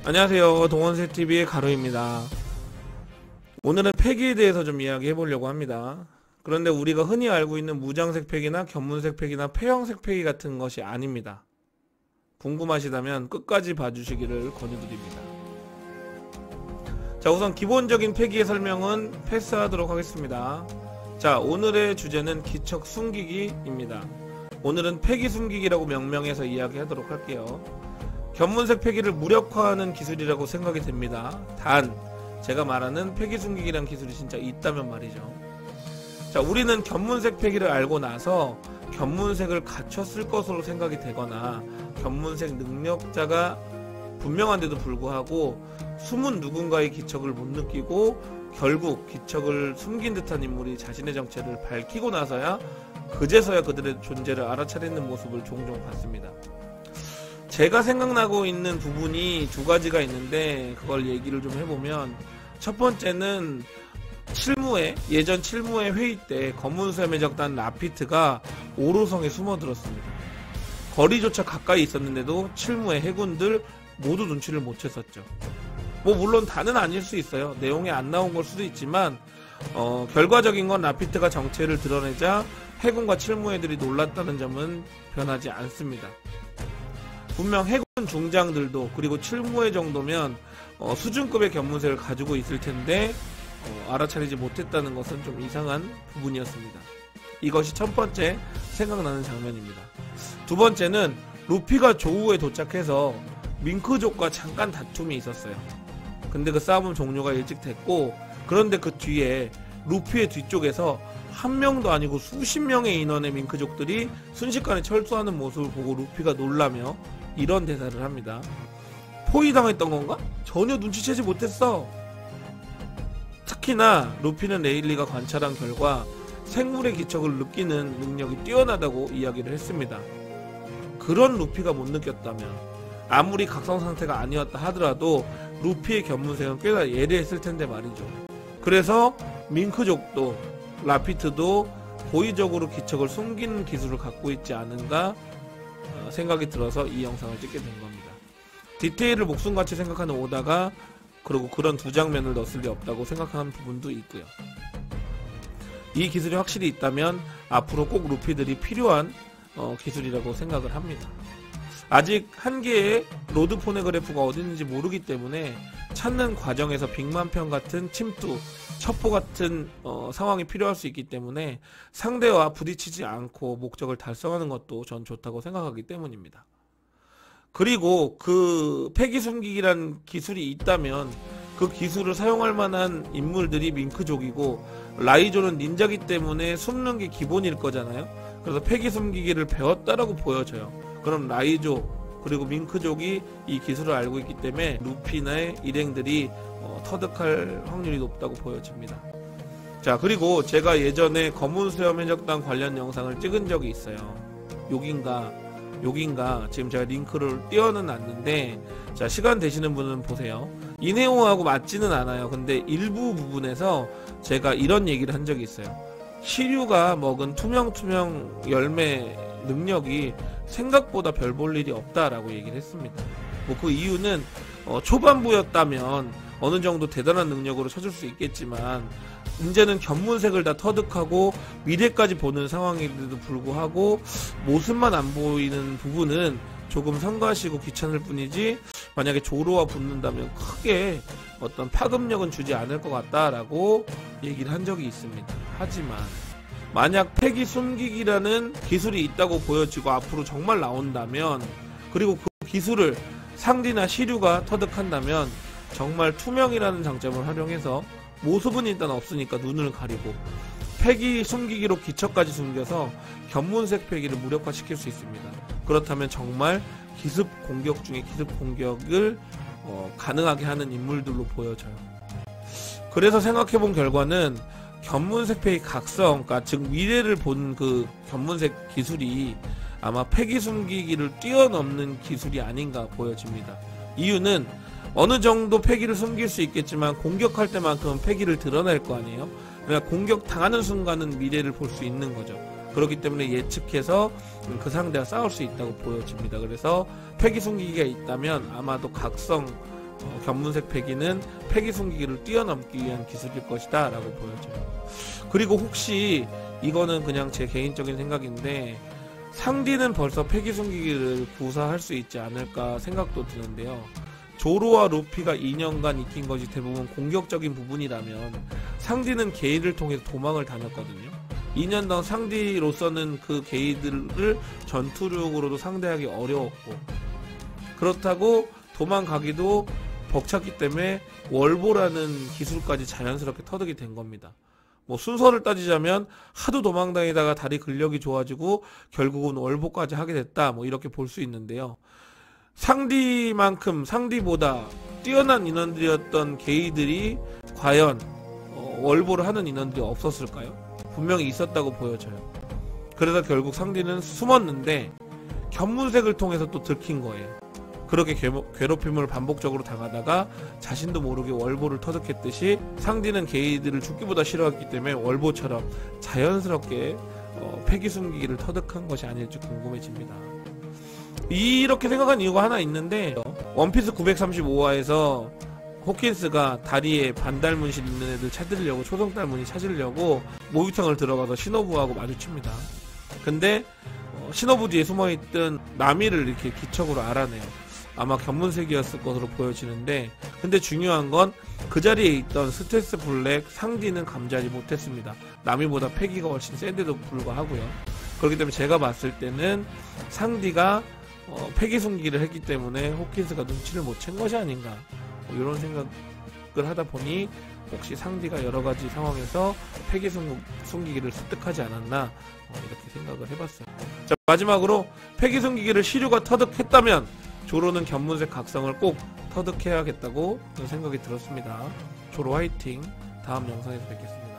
안녕하세요. 동원세TV의 가로입니다. 오늘은 폐기에 대해서 좀 이야기해 보려고 합니다. 그런데 우리가 흔히 알고 있는 무장색 폐기나 견문색 폐기나 폐형색 폐기 같은 것이 아닙니다. 궁금하시다면 끝까지 봐주시기를 권유드립니다. 자, 우선 기본적인 폐기의 설명은 패스하도록 하겠습니다. 자, 오늘의 주제는 기척 숨기기입니다. 오늘은 폐기 숨기기라고 명명해서 이야기하도록 할게요. 견문색 폐기를 무력화하는 기술이라고 생각이 됩니다. 단 제가 말하는 폐기 숨기기란 기술이 진짜 있다면 말이죠. 자, 우리는 견문색 폐기를 알고 나서 견문색을 갖췄을 것으로 생각이 되거나 견문색 능력자가 분명한데도 불구하고 숨은 누군가의 기척을 못 느끼고 결국 기척을 숨긴 듯한 인물이 자신의 정체를 밝히고 나서야 그제서야 그들의 존재를 알아차리는 모습을 종종 봤습니다. 제가 생각나고 있는 부분이 두 가지가 있는데 그걸 얘기를 좀 해보면, 첫 번째는 예전 칠무회 회의 때 검문수염해적단 라피트가 오로성에 숨어들었습니다. 거리조차 가까이 있었는데도 칠무회 해군들 모두 눈치를 못 챘었죠. 물론 다는 아닐 수 있어요. 내용에 안 나온 걸 수도 있지만 결과적인 건 라피트가 정체를 드러내자 해군과 칠무회들이 놀랐다는 점은 변하지 않습니다. 분명 해군 중장들도 그리고 칠무회 정도면 수준급의 견문색을 가지고 있을 텐데 알아차리지 못했다는 것은 좀 이상한 부분이었습니다. 이것이 첫 번째 생각나는 장면입니다. 두 번째는 루피가 조우에 도착해서 밍크족과 잠깐 다툼이 있었어요. 근데 그 싸움은 종료가 일찍 됐고, 그런데 그 뒤에 루피의 뒤쪽에서 한 명도 아니고 수십 명의 인원의 밍크족들이 순식간에 철수하는 모습을 보고 루피가 놀라며 이런 대사를 합니다. 포위당했던 건가? 전혀 눈치채지 못했어. 특히나 루피는 레일리가 관찰한 결과 생물의 기척을 느끼는 능력이 뛰어나다고 이야기를 했습니다. 그런 루피가 못 느꼈다면 아무리 각성 상태가 아니었다 하더라도 루피의 견문색은 꽤나 예리했을 텐데 말이죠. 그래서 밍크족도 라피트도 고의적으로 기척을 숨기는 기술을 갖고 있지 않은가 생각이 들어서 이 영상을 찍게 된 겁니다. 디테일을 목숨같이 생각하는 오다가 그리고 그런 두 장면을 넣었을 리 없다고 생각하는 부분도 있고요. 이 기술이 확실히 있다면 앞으로 꼭 루피들이 필요한 기술이라고 생각을 합니다. 아직 한 개의 로드 포네그래프가 어디 있는지 모르기 때문에 찾는 과정에서 빅맘편 같은 침투, 첩보 같은 상황이 필요할 수 있기 때문에 상대와 부딪히지 않고 목적을 달성하는 것도 전 좋다고 생각하기 때문입니다. 그리고 그 폐기 숨기기란 기술이 있다면 그 기술을 사용할 만한 인물들이 밍크족이고 라이조는 닌자기 때문에 숨는 게 기본일 거잖아요. 그래서 폐기 숨기기를 배웠다라고 보여져요. 그럼 라이조 그리고 밍크족이 이 기술을 알고 있기 때문에 루피나의 일행들이 터득할 확률이 높다고 보여집니다. 자, 그리고 제가 예전에 검은수염 해적단 관련 영상을 찍은 적이 있어요. 여긴가 지금 제가 링크를 띄워는 놨는데, 자, 시간 되시는 분은 보세요. 이 내용하고 맞지는 않아요. 근데 일부 부분에서 제가 이런 얘기를 한 적이 있어요. 시류가 먹은 투명 열매 능력이 생각보다 별 볼 일이 없다라고 얘기를 했습니다. 그 이유는 초반부였다면 어느 정도 대단한 능력으로 찾을 수 있겠지만 문제는 견문색을 다 터득하고 미래까지 보는 상황인데도 불구하고 모습만 안 보이는 부분은 조금 성가시고 귀찮을 뿐이지 만약에 조로와 붙는다면 크게 어떤 파급력은 주지 않을 것 같다라고 얘기를 한 적이 있습니다. 하지만 만약 폐기 숨기기라는 기술이 있다고 보여지고 앞으로 정말 나온다면, 그리고 그 기술을 상디나 시류가 터득한다면 정말 투명이라는 장점을 활용해서 모습은 일단 없으니까 눈을 가리고 폐기 숨기기로 기척까지 숨겨서 견문색 폐기를 무력화시킬 수 있습니다. 그렇다면 정말 기습 공격 중에 기습 공격을 가능하게 하는 인물들로 보여져요. 그래서 생각해본 결과는 견문색 폐기 각성, 즉 미래를 본 그 견문색 기술이 아마 폐기 숨기기를 뛰어넘는 기술이 아닌가 보여집니다. 이유는 어느 정도 폐기를 숨길 수 있겠지만 공격할 때만큼은 폐기를 드러낼 거 아니에요. 그러니까 공격 당하는 순간은 미래를 볼 수 있는 거죠. 그렇기 때문에 예측해서 그 상대와 싸울 수 있다고 보여집니다. 그래서 폐기 숨기기가 있다면 아마도 각성 견문색 패기는 패기 숨기기를 뛰어넘기 위한 기술일 것이다 라고 보여져요. 그리고 혹시 이거는 그냥 제 개인적인 생각인데 상디는 벌써 패기 숨기기를 구사할 수 있지 않을까 생각도 드는데요. 조로와 루피가 2년간 익힌 것이 대부분 공격적인 부분이라면 상디는 게이를 통해서 도망을 다녔거든요. 2년 전 상디로서는 그 게이들을 전투력으로도 상대하기 어려웠고, 그렇다고 도망가기도 벅찼기 때문에 월보라는 기술까지 자연스럽게 터득이 된 겁니다. 뭐 순서를 따지자면 하도 도망다니다가 다리 근력이 좋아지고 결국은 월보까지 하게 됐다, 뭐 이렇게 볼 수 있는데요. 상디보다 뛰어난 인원들이었던 게이들이 과연 월보를 하는 인원들이 없었을까요? 분명히 있었다고 보여져요. 그래서 결국 상디는 숨었는데 견문색을 통해서 또 들킨 거예요. 그렇게 괴롭힘을 반복적으로 당하다가 자신도 모르게 월보를 터득했듯이 상디는 게이들을 죽기보다 싫어했기 때문에 월보처럼 자연스럽게 패기 숨기기를 터득한 것이 아닐지 궁금해집니다. 이렇게 생각한 이유가 하나 있는데, 원피스 935화에서 호킨스가 다리에 반달문신 있는 애들 찾으려고, 초성달문이 찾으려고 모유탕을 들어가서 시노부하고 마주칩니다. 근데 시노부 뒤에 숨어있던 나미를 이렇게 기척으로 알아내요. 아마 견문색이었을 것으로 보여지는데, 근데 중요한 건 그 자리에 있던 스테스 블랙 상디는 감지하지 못했습니다. 나미보다 패기가 훨씬 센데도 불구하고요. 그렇기 때문에 제가 봤을 때는 상디가 패기 숨기기를 했기 때문에 호킨스가 눈치를 못 챈 것이 아닌가, 이런 생각을 하다 보니 혹시 상디가 여러가지 상황에서 패기 숨기기를 습득하지 않았나, 이렇게 생각을 해봤어요. 자, 마지막으로 패기 숨기기를 시류가 터득했다면 조로는 견문색 각성을 꼭 터득해야겠다고 생각이 들었습니다. 조로 화이팅! 다음 영상에서 뵙겠습니다.